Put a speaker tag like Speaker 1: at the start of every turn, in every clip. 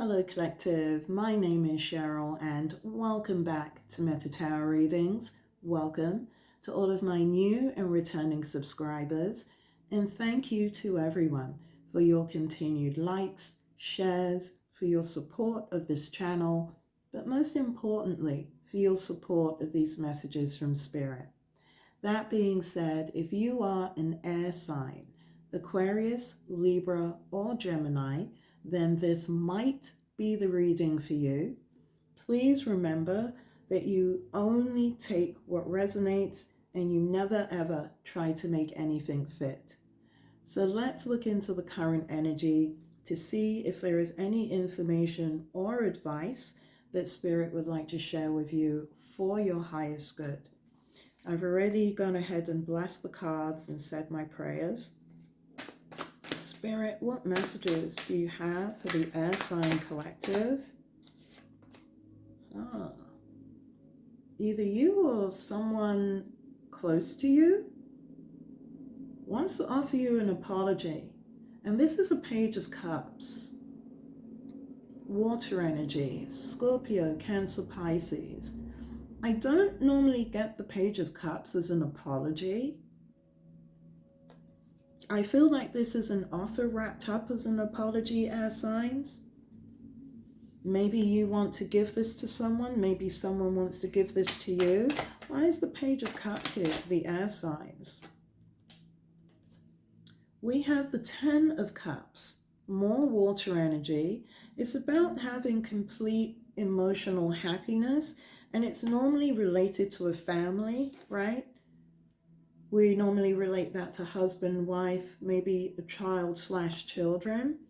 Speaker 1: Hello Collective, my name is Cheryl and welcome back to Meta Tarot Readings. Welcome to all of my new and returning subscribers, and thank you to everyone for your continued likes, shares, for your support of this channel, but most importantly, for your support of these messages from Spirit. That being said, if you are an air sign, Aquarius, Libra, or Gemini, then this might be the reading for you. Please remember that you only take what resonates and you never ever try to make anything fit. So let's look into the current energy to see if there is any information or advice that Spirit would like to share with you for your highest good. I've already gone ahead and blessed the cards and said my prayers. Spirit, what messages do you have for the air sign collective? Either you or someone close to you wants to offer you an apology. And this is a Page of Cups. Water energy, Scorpio, Cancer, Pisces. I don't normally get the Page of Cups as an apology. I feel like this is an offer wrapped up as an apology, air signs. Maybe you want to give this to someone. Maybe someone wants to give this to you. Why is the Page of Cups here for the air signs? We have the Ten of Cups, more water energy. It's about having complete emotional happiness, and it's normally related to a family, right? We normally relate that to husband, wife, maybe a child / children.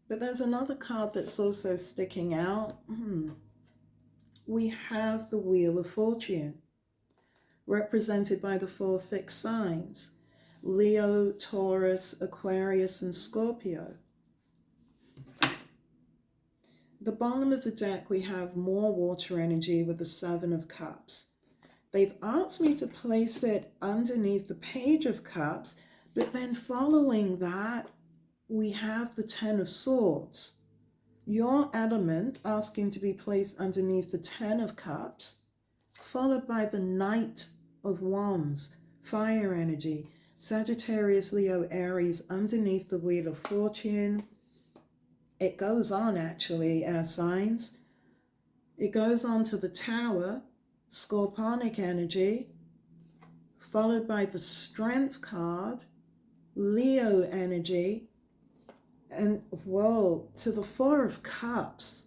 Speaker 1: But there's another card that's also sticking out. We have the Wheel of Fortune, represented by the 4 fixed signs: Leo, Taurus, Aquarius, and Scorpio. The bottom of the deck, we have more water energy with the 7 of Cups. They've asked me to place it underneath the Page of Cups, but then following that, we have the 10 of Swords. Your element asking to be placed underneath the 10 of Cups, followed by the Knight of Wands, fire energy, Sagittarius, Leo, Aries, underneath the Wheel of Fortune. It goes on actually, air signs. It goes on to the Tower, Scorpionic energy, followed by the Strength card, Leo energy, and whoa, to the 4 of Cups.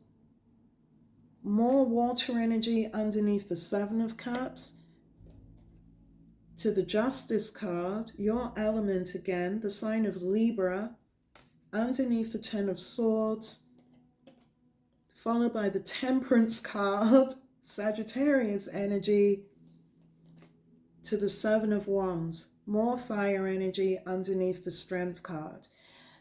Speaker 1: More water energy underneath the 7 of Cups. To the Justice card, your element again, the sign of Libra, underneath the 10 of Swords, followed by the Temperance card, Sagittarius energy, to the 7 of Wands, more fire energy underneath the Strength card.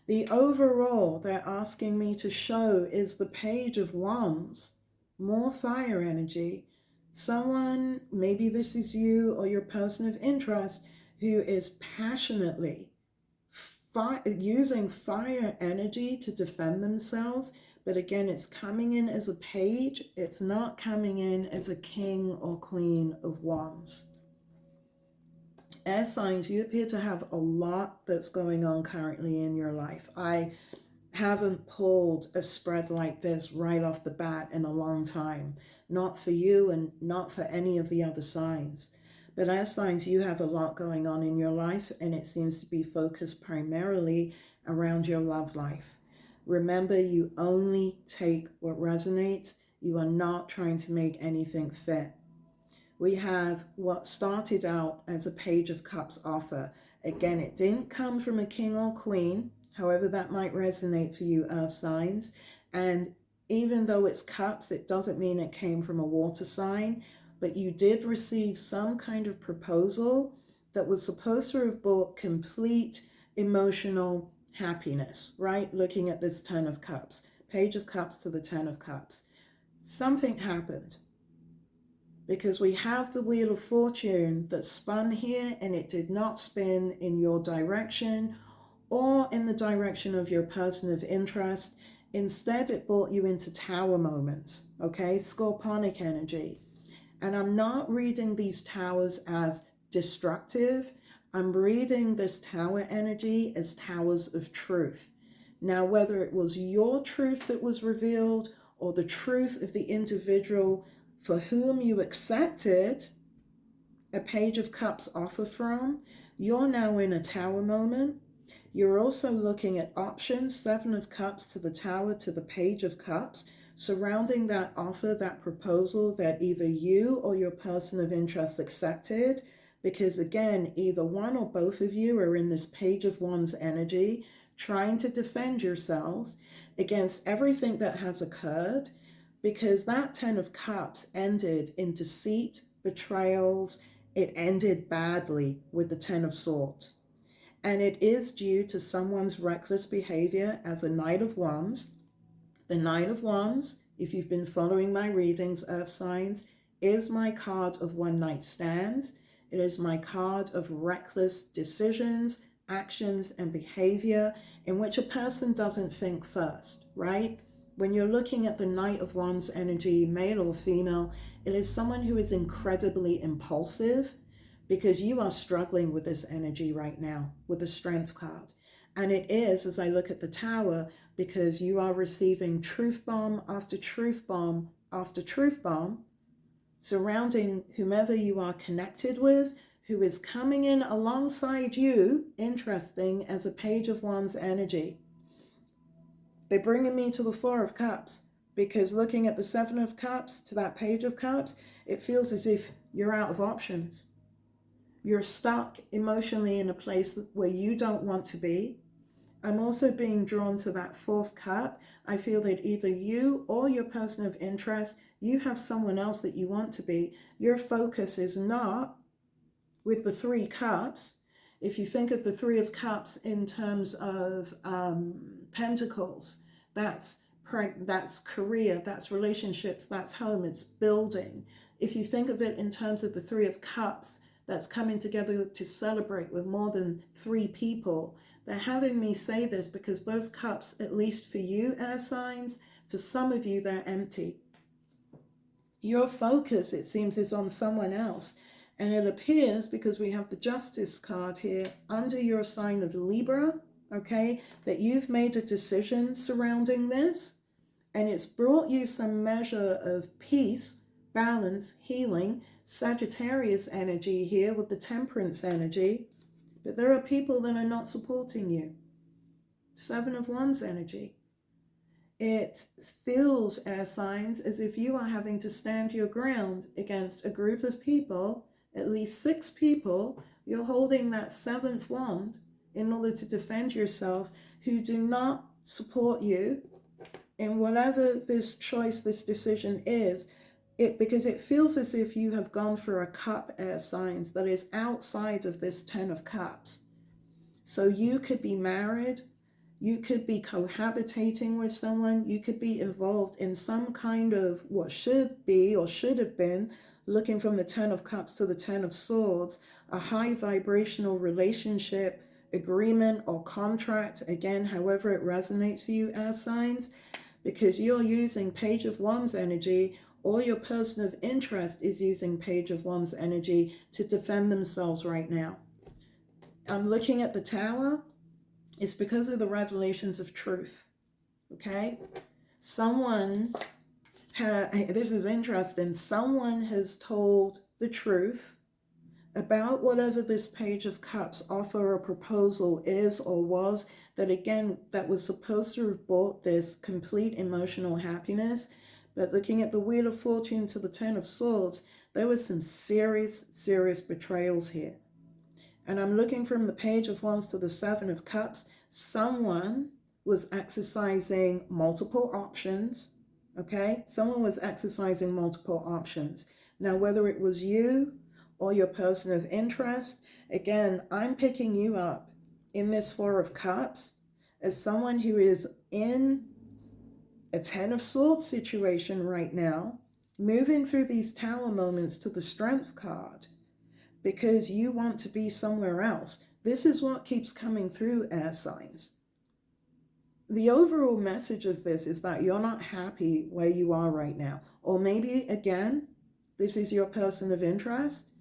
Speaker 1: The overall they're asking me to show is the Page of Wands, more fire energy. Someone, maybe this is you or your person of interest, who is passionately using fire energy to defend themselves. But again, it's coming in as a page. It's not coming in as a king or queen of wands. Air signs, you appear to have a lot that's going on currently in your life. I haven't pulled a spread like this right off the bat in a long time. Not for you and not for any of the other signs. But air signs, you have a lot going on in your life, and it seems to be focused primarily around your love life. Remember, you only take what resonates. You are not trying to make anything fit. We have what started out as a Page of Cups offer. Again, it didn't come from a king or queen, however that might resonate for you, earth signs. And even though it's cups, it doesn't mean it came from a water sign, but you did receive some kind of proposal that was supposed to have brought complete emotional happiness, right? Looking at this 10 of Cups, Page of Cups to the 10 of Cups. Something happened because we have the Wheel of Fortune that spun here, and it did not spin in your direction or in the direction of your person of interest. Instead, it brought you into tower moments, okay? Scorponic energy. And I'm not reading these towers as destructive. I'm reading this tower energy as towers of truth. Now, whether it was your truth that was revealed or the truth of the individual for whom you accepted a Page of Cups offer from, you're now in a tower moment. You're also looking at options, Seven of Cups to the Tower to the Page of Cups, surrounding that offer, that proposal that either you or your person of interest accepted. Because again, either one or both of you are in this Page of Wands energy, trying to defend yourselves against everything that has occurred, because that Ten of Cups ended in deceit, betrayals. It ended badly with the Ten of Swords. And it is due to someone's reckless behavior as a Knight of Wands. The Knight of Wands, if you've been following my readings, Earth signs, is my card of one night stands. It is my card of reckless decisions, actions, and behavior in which a person doesn't think first, right? When you're looking at the Knight of Wands energy, male or female, it is someone who is incredibly impulsive, because you are struggling with this energy right now with the Strength card. And it is, as I look at the Tower, because you are receiving truth bomb after truth bomb after truth bomb surrounding whomever you are connected with, who is coming in alongside you, interesting, as a Page of Wands energy. They're bringing me to the Four of Cups, because looking at the Seven of Cups to that Page of Cups, it feels as if you're out of options. You're stuck emotionally in a place where you don't want to be. I'm also being drawn to that Fourth Cup. I feel that either you or your person of interest, you have someone else that you want to be. Your focus is not with the Three Cups. If you think of the Three of Cups in terms of pentacles, that's career, that's relationships, that's home, it's building. If you think of it in terms of the Three of Cups, that's coming together to celebrate with more than 3 people. They're having me say this because those cups, at least for you, air signs, for some of you, they're empty. Your focus, it seems, is on someone else. And it appears, because we have the Justice card here, under your sign of Libra, okay, that you've made a decision surrounding this. And it's brought you some measure of peace, balance, healing, Sagittarius energy here with the Temperance energy. But there are people that are not supporting you. Seven of Wands energy. It feels, air signs, as if you are having to stand your ground against a group of people, at least 6 people. You're holding that 7th wand in order to defend yourself, who do not support you in whatever this choice, this decision is. Because it feels as if you have gone for a cup, air signs, that is outside of this 10 of Cups. So you could be married, you could be cohabitating with someone, you could be involved in some kind of what should be or should have been, looking from the 10 of Cups to the 10 of Swords, a high vibrational relationship, agreement, or contract, again, however it resonates for you, air signs, because you're using Page of Wands energy, or your person of interest is using Page of Wands energy to defend themselves right now. I'm looking at the Tower. It's because of the revelations of truth, okay? This is interesting, someone has told the truth about whatever this Page of Cups offer or proposal is or was, that again, that was supposed to have brought this complete emotional happiness. But looking at the Wheel of Fortune to the 10 of Swords, there was some serious, serious betrayals here. And I'm looking from the Page of Wands to the 7 of Cups. Someone was exercising multiple options, okay? Someone was exercising multiple options. Now, whether it was you or your person of interest, again, I'm picking you up in this 4 of Cups as someone who is in a 10 of Swords situation right now, moving through these Tower moments to the Strength card, because you want to be somewhere else. This is what keeps coming through, air signs. the overall message of this is that you're not happy where you are right now. Or maybe, again, this is your person of interest.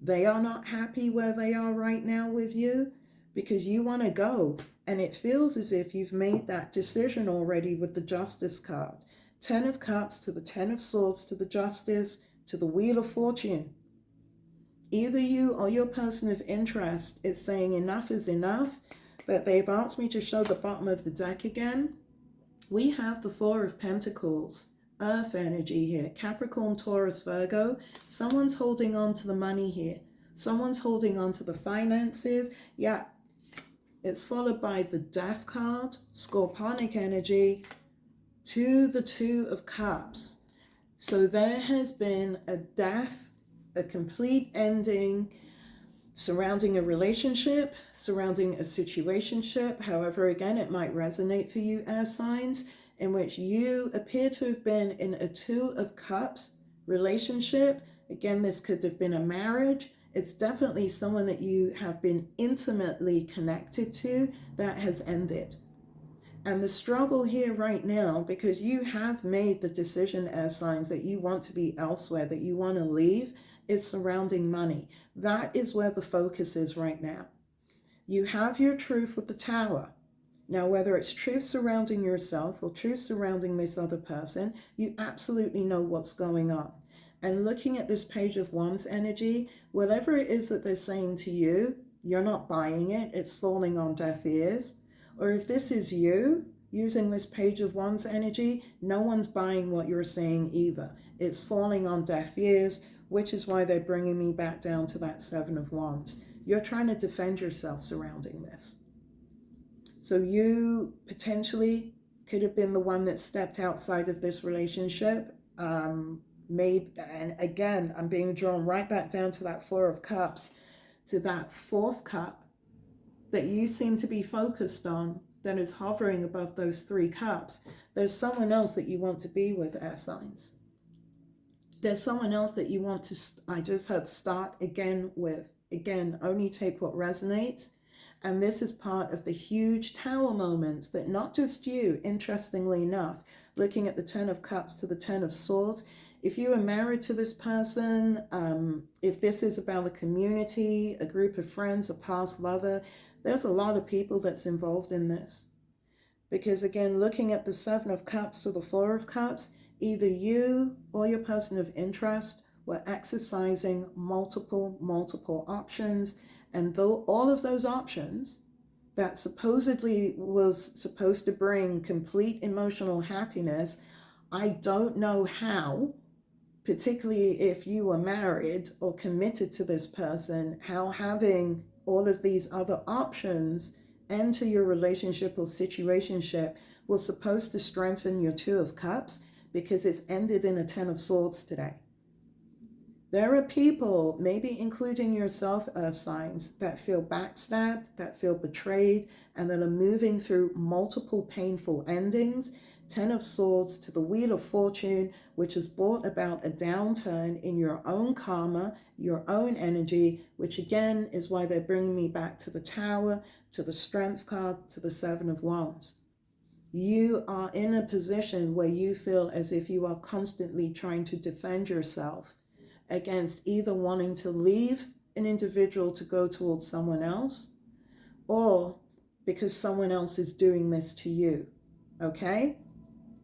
Speaker 1: They are not happy where they are right now with you because you want to go. And it feels as if you've made that decision already with the Justice card. 10 of Cups to the 10 of Swords to the Justice to the Wheel of Fortune. Either you or your person of interest is saying enough is enough, but they've asked me to show the bottom of the deck again. We have the Four of Pentacles, Earth energy here, Capricorn, Taurus, Virgo. Someone's holding on to the money here. Someone's holding on to the finances. Yeah, it's followed by the Death card, Scorpionic energy, to the Two of Cups. So there has been a death, a complete ending surrounding a relationship, surrounding a situationship. However, again, it might resonate for you, air signs, in which you appear to have been in a Two of Cups relationship. Again, this could have been a marriage. It's definitely someone that you have been intimately connected to that has ended. And the struggle here right now, because you have made the decision, air signs, that you want to be elsewhere, that you want to leave, is surrounding money. That is where the focus is right now. You have your truth with the Tower. Now, whether it's truth surrounding yourself or truth surrounding this other person, you absolutely know what's going on. And looking at this Page of Wands energy, whatever it is that they're saying to you, you're not buying it. It's falling on deaf ears. Or if this is you using this Page of Wands energy, no one's buying what you're saying either. It's falling on deaf ears, which is why they're bringing me back down to that Seven of Wands. You're trying to defend yourself surrounding this. So you potentially could have been the one that stepped outside of this relationship. Maybe, and again, I'm being drawn right back down to that Four of Cups, to that fourth cup that you seem to be focused on, that is hovering above those three cups. There's someone else that you want to be with, air signs. There's someone else that you want to, I just heard, start again with. Again, only take what resonates. And this is part of the huge Tower moments that not just you, interestingly enough, looking at the 10 of Cups to the 10 of Swords, if you are married to this person, if this is about a community, a group of friends, a past lover, there's a lot of people that's involved in this. Because again, looking at the 7 of Cups to the 4 of Cups, either you or your person of interest were exercising multiple options. And though all of those options that supposedly was supposed to bring complete emotional happiness, I don't know how, particularly if you were married or committed to this person, how having all of these other options enter your relationship or situationship was supposed to strengthen your Two of Cups, because it's ended in a 10 of Swords today. There are people, maybe including yourself, earth signs, that feel backstabbed, that feel betrayed, and that are moving through multiple painful endings. 10 of Swords to the Wheel of Fortune, which has brought about a downturn in your own karma, your own energy, which again is why they're bringing me back to the Tower, to the Strength card, to the 7 of Wands. You are in a position where you feel as if you are constantly trying to defend yourself against either wanting to leave an individual to go towards someone else, or because someone else is doing this to you. Okay?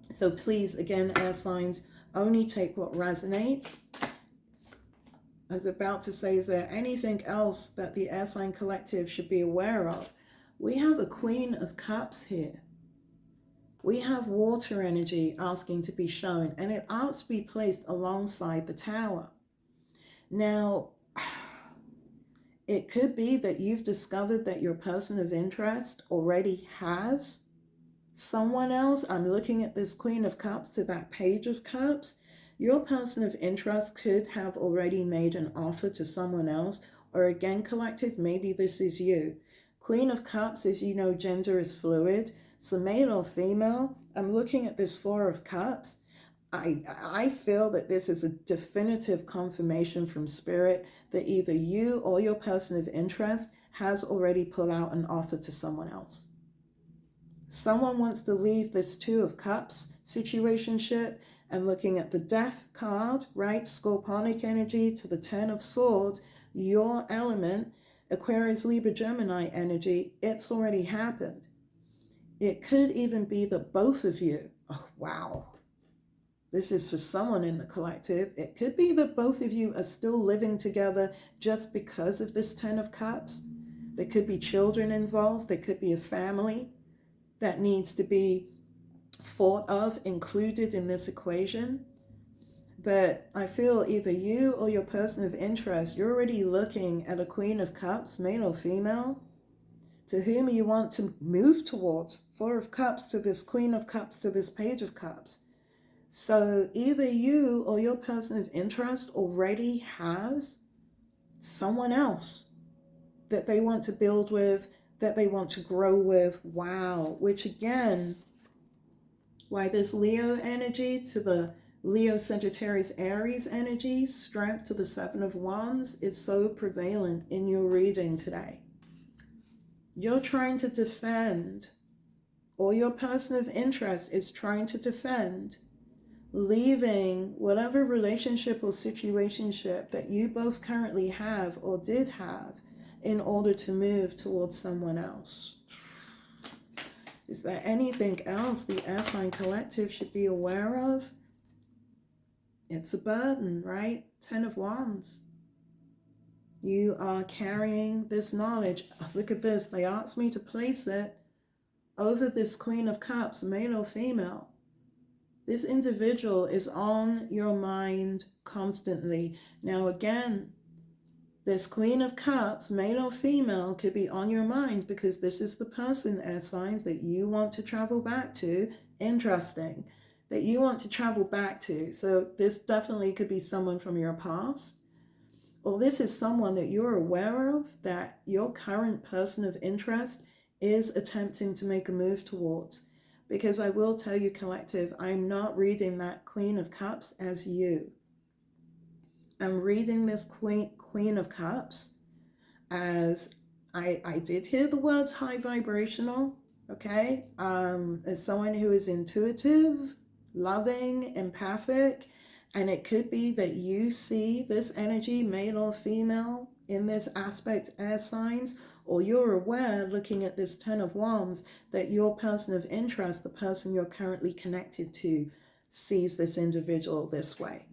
Speaker 1: So please, again, air signs, only take what resonates. I was about to say, is there anything else that the air sign collective should be aware of? We have the Queen of Cups here. We have water energy asking to be shown, and it asks to be placed alongside the Tower. Now, it could be that you've discovered that your person of interest already has someone else. I'm looking at this Queen of Cups to that Page of Cups. Your person of interest could have already made an offer to someone else, or again, collective, maybe this is you. Queen of Cups, as you know, gender is fluid. So male or female, I'm looking at this Four of Cups. I feel that this is a definitive confirmation from Spirit that either you or your person of interest has already put out an offer to someone else. Someone wants to leave this Two of Cups situationship, and looking at the Death card, right? Scorpionic energy to the Ten of Swords, your element, Aquarius, Libra, Gemini energy, it's already happened. It could even be that both of you, oh, wow. This is for someone in the collective. It could be that both of you are still living together just because of this Ten of Cups. There could be children involved. There could be a family that needs to be thought of, included in this equation. But I feel either you or your person of interest, you're already looking at a Queen of Cups, male or female, to whom you want to move towards. Four of Cups to this Queen of Cups to this Page of Cups. So either you or your person of interest already has someone else that they want to build with, that they want to grow with. Wow. Which again, why this Leo energy to the Leo, Sagittarius, Aries energy, strength to the Seven of Wands is so prevalent in your reading today. You're trying to defend, or your person of interest is trying to defend, leaving whatever relationship or situationship that you both currently have or did have in order to move towards someone else. Is there anything else the air sign collective should be aware of? It's a burden, right? 10 of Wands. You are carrying this knowledge. Oh, look at this. They asked me to place it over this Queen of Cups, male or female. This individual is on your mind constantly. Now again, this Queen of Cups, male or female, could be on your mind because this is the person, air signs, that you want to travel back to. Interesting. That you want to travel back to. So this definitely could be someone from your past. Or this is someone that you're aware of that your current person of interest is attempting to make a move towards. Because I will tell you, collective, I'm not reading that Queen of Cups as you. I'm reading this Queen of Cups as, I did hear the words high vibrational, okay? As someone who is intuitive, loving, empathic, and it could be that you see this energy, male or female, in this aspect, air signs, or you're aware, looking at this Ten of Wands, that your person of interest, the person you're currently connected to, sees this individual this way.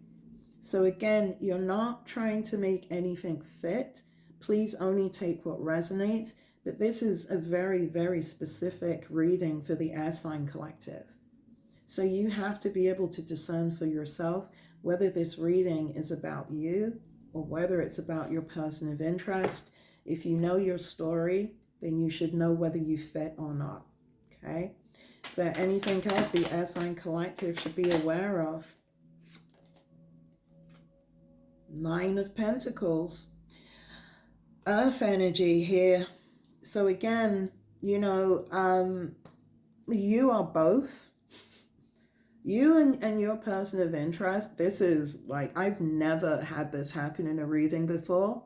Speaker 1: So again, you're not trying to make anything fit. Please only take what resonates. But this is a very, very specific reading for the air sign collective. So you have to be able to discern for yourself whether this reading is about you or whether it's about your person of interest. If you know your story, then you should know whether you fit or not. Okay? Is there anything else the air sign collective should be aware of? Nine of Pentacles. Earth energy here. So again, you know, you are both. You and your person of interest, this is like, I've never had this happen in a reading before.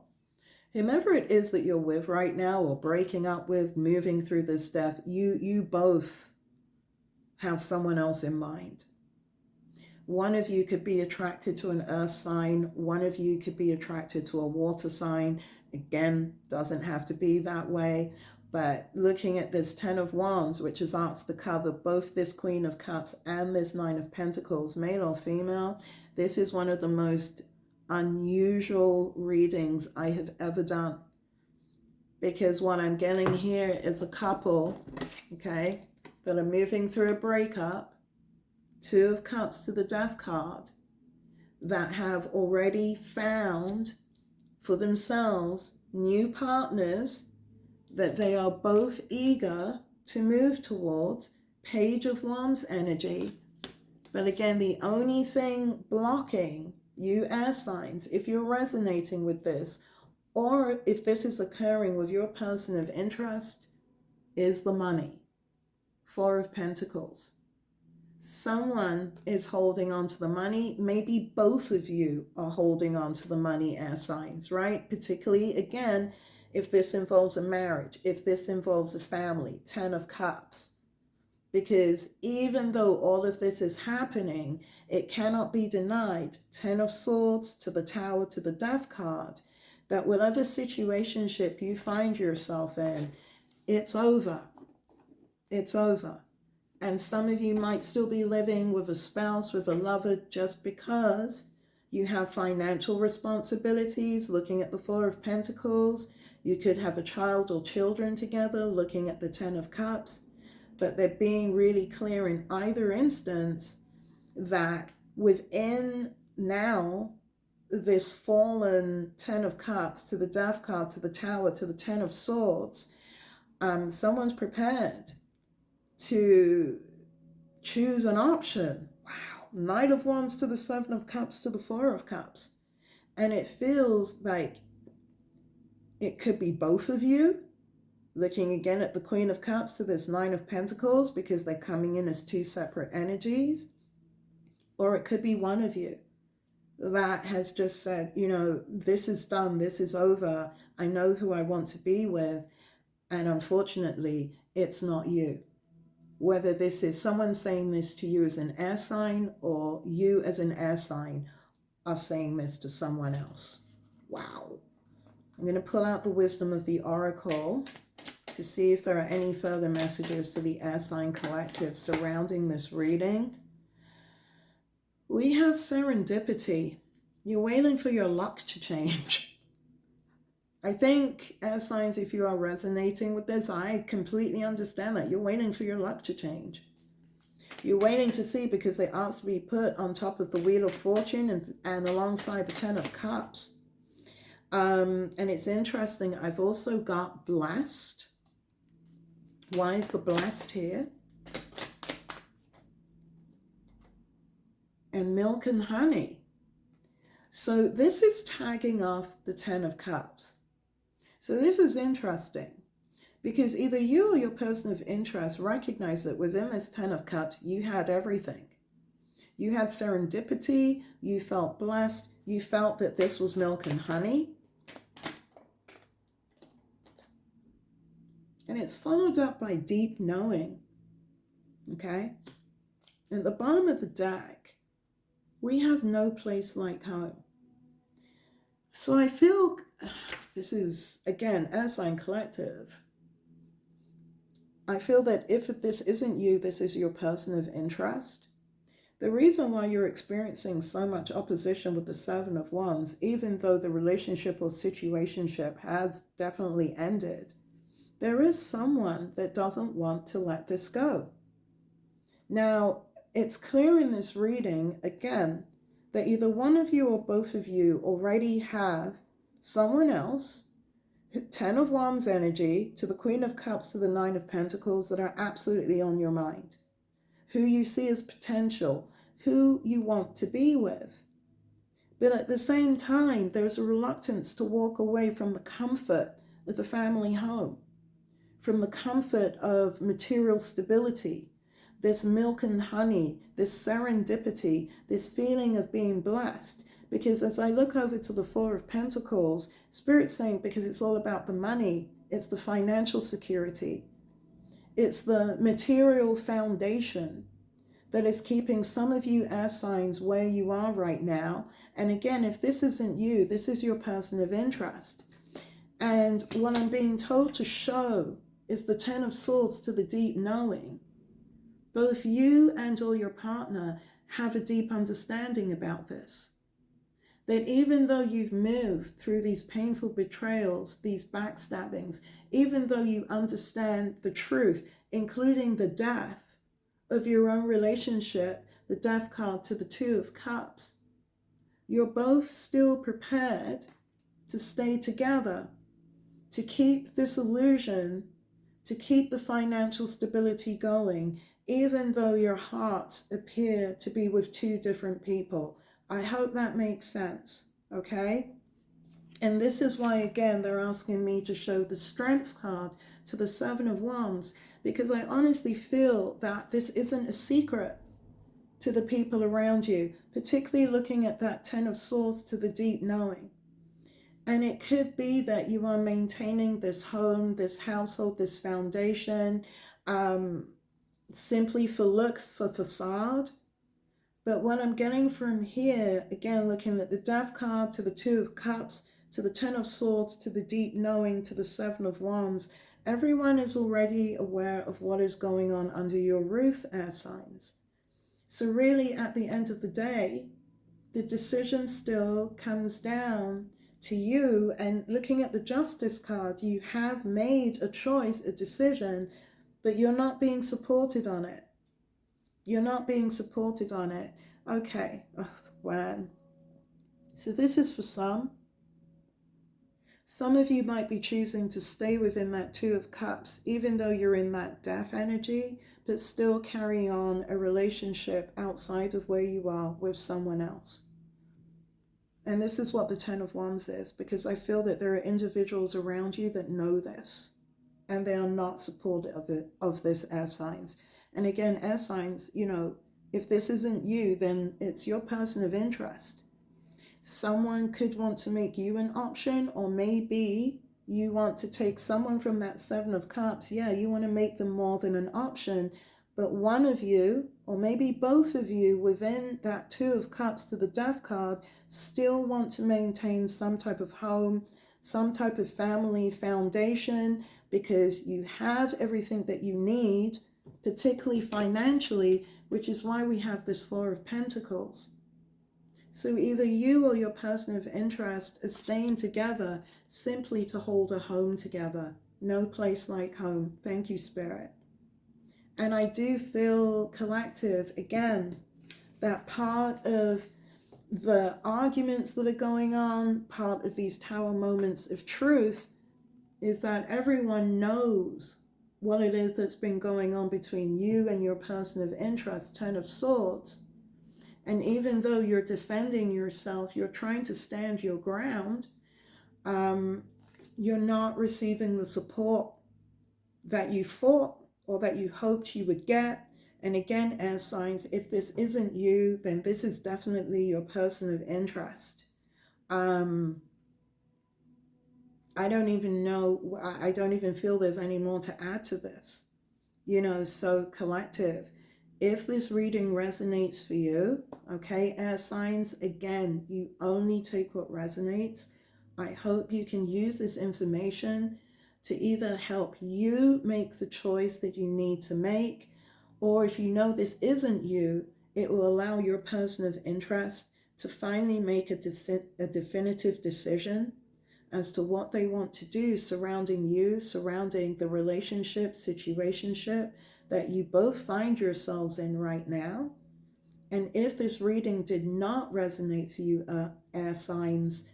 Speaker 1: Whomever it is that you're with right now or breaking up with, moving through this death, you both have someone else in mind. One of you could be attracted to an earth sign. One of you could be attracted to a water sign. Again, doesn't have to be that way. But looking at this Ten of Wands, which is asked to cover both this Queen of Cups and this Nine of Pentacles, male or female, this is one of the most unusual readings I have ever done. Because what I'm getting here is a couple, okay, that are moving through a breakup, Two of Cups to the Death card, that have already found for themselves new partners that they are both eager to move towards. Page of Wands energy. But again, the only thing blocking you air signs, if you're resonating with this, or if this is occurring with your person of interest, is the money. Four of Pentacles. Someone is holding on to the money. Maybe both of you are holding on to the money, air signs, right? Particularly, again, if this involves a marriage, if this involves a family, Ten of Cups. Because even though all of this is happening, it cannot be denied, 10 of Swords to the Tower to the Death card, that whatever situationship you find yourself in, it's over. It's over. And some of you might still be living with a spouse, with a lover, just because you have financial responsibilities, looking at the Four of Pentacles. You could have a child or children together, looking at the Ten of Cups. But they're being really clear in either instance that within now this fallen Ten of Cups to the Death card, to the Tower, to the Ten of Swords, someone's prepared to choose an option. Wow. Knight of Wands to the Seven of Cups to the Four of Cups. And it feels like it could be both of you. Looking again at the Queen of Cups to this Nine of Pentacles, because they're coming in as two separate energies. Or it could be one of you that has just said, you know, this is done, this is over. I know who I want to be with. And unfortunately, it's not you. Whether this is someone saying this to you as an air sign, or you as an air sign are saying this to someone else. Wow. I'm going to pull out the wisdom of the Oracle to see if there are any further messages to the air sign collective surrounding this reading. We have serendipity. You're waiting for your luck to change. I think, air signs, if you are resonating with this, I completely understand that. You're waiting for your luck to change. You're waiting to see, because they asked to be put on top of the Wheel of Fortune and alongside the Ten of Cups. And it's interesting, I've also got blessed. Why is the blessed here? And milk and honey. So this is tagging off the Ten of Cups. So this is interesting, because either you or your person of interest recognize that within this Ten of Cups, you had everything. You had serendipity, you felt blessed, you felt that this was milk and honey. And it's followed up by deep knowing, okay? At the bottom of the deck, we have no place like home. So I feel, this is, again, air sign collective. I feel that if this isn't you, this is your person of interest. The reason why you're experiencing so much opposition with the Seven of Wands, even though the relationship or situationship has definitely ended, there is someone that doesn't want to let this go. Now, it's clear in this reading, again, that either one of you or both of you already have someone else, Ten of Wands energy to the Queen of Cups to the Nine of Pentacles, that are absolutely on your mind, who you see as potential, who you want to be with. But at the same time, there's a reluctance to walk away from the comfort of the family home, from the comfort of material stability, this milk and honey, this serendipity, this feeling of being blessed. Because as I look over to the Four of Pentacles, Spirit's saying, because it's all about the money, it's the financial security, it's the material foundation that is keeping some of you air signs where you are right now. And again, if this isn't you, this is your person of interest. And what I'm being told to show is the Ten of Swords to the deep knowing. Both you and or your partner have a deep understanding about this. That even though you've moved through these painful betrayals, these backstabbings, even though you understand the truth, including the death of your own relationship, the Death card to the Two of Cups, you're both still prepared to stay together, to keep this illusion, to keep the financial stability going, even though your hearts appear to be with two different people. I hope that makes sense, okay? And this is why, again, they're asking me to show the Strength card to the Seven of Wands, because I honestly feel that this isn't a secret to the people around you, particularly looking at that Ten of Swords to the deep knowing. And it could be that you are maintaining this home, this household, this foundation, simply for looks, for facade. But what I'm getting from here, again, looking at the Death card, to the Two of Cups, to the Ten of Swords, to the deep knowing, to the Seven of Wands, everyone is already aware of what is going on under your roof, air signs. So really, at the end of the day, the decision still comes down to you. And looking at the Justice card, you have made a choice, a decision, but you're not being supported on it. You're not being supported on it. Okay. Oh, man. So this is for some. Some of you might be choosing to stay within that Two of Cups, even though you're in that death energy, but still carry on a relationship outside of where you are with someone else. And this is what the Ten of Wands is, because I feel that there are individuals around you that know this, and they are not supportive of this, air signs. And again, air signs, if this isn't you, then it's your person of interest. Someone could want to make you an option, or maybe you want to take someone from that Seven of Cups. Yeah, you want to make them more than an option, but one of you, or maybe both of you within that Two of Cups to the Death card, still want to maintain some type of home, some type of family foundation, because you have everything that you need, particularly financially, which is why we have this Four of Pentacles. So either you or your person of interest are staying together simply to hold a home together. No place like home. Thank you, Spirit. And I do feel, collective, again, that part of the arguments that are going on, part of these tower moments of truth, is that everyone knows what it is that's been going on between you and your person of interest, Ten of Swords. And even though you're defending yourself, you're trying to stand your ground, you're not receiving the support that you thought or that you hoped you would get. And again, air signs, if this isn't you, then this is definitely your person of interest. I don't even know, I don't even feel there's any more to add to this. So collective, if this reading resonates for you, okay, air signs, again, you only take what resonates. I hope you can use this information to either help you make the choice that you need to make, or if you know this isn't you, it will allow your person of interest to finally make a definitive decision as to what they want to do surrounding you, surrounding the relationship, situationship that you both find yourselves in right now. And if this reading did not resonate for you, air signs,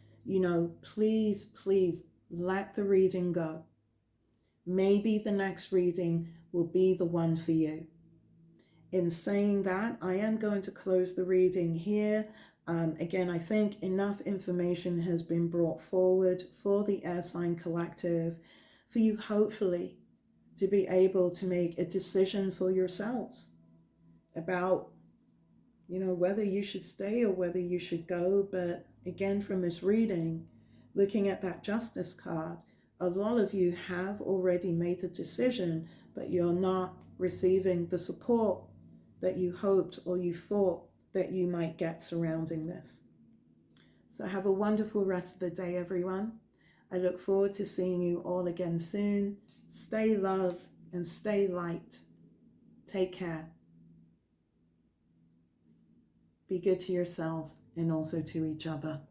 Speaker 1: please, please let the reading go. Maybe the next reading will be the one for you. In saying that, I am going to close the reading here. Again, I think enough information has been brought forward for the Air Sign Collective, for you hopefully to be able to make a decision for yourselves about, whether you should stay or whether you should go. But again, from this reading, looking at that Justice card, a lot of you have already made the decision, but you're not receiving the support that you hoped or you thought that you might get surrounding this. So have a wonderful rest of the day, everyone. I look forward to seeing you all again soon. Stay love and stay light. Take care. Be good to yourselves and also to each other.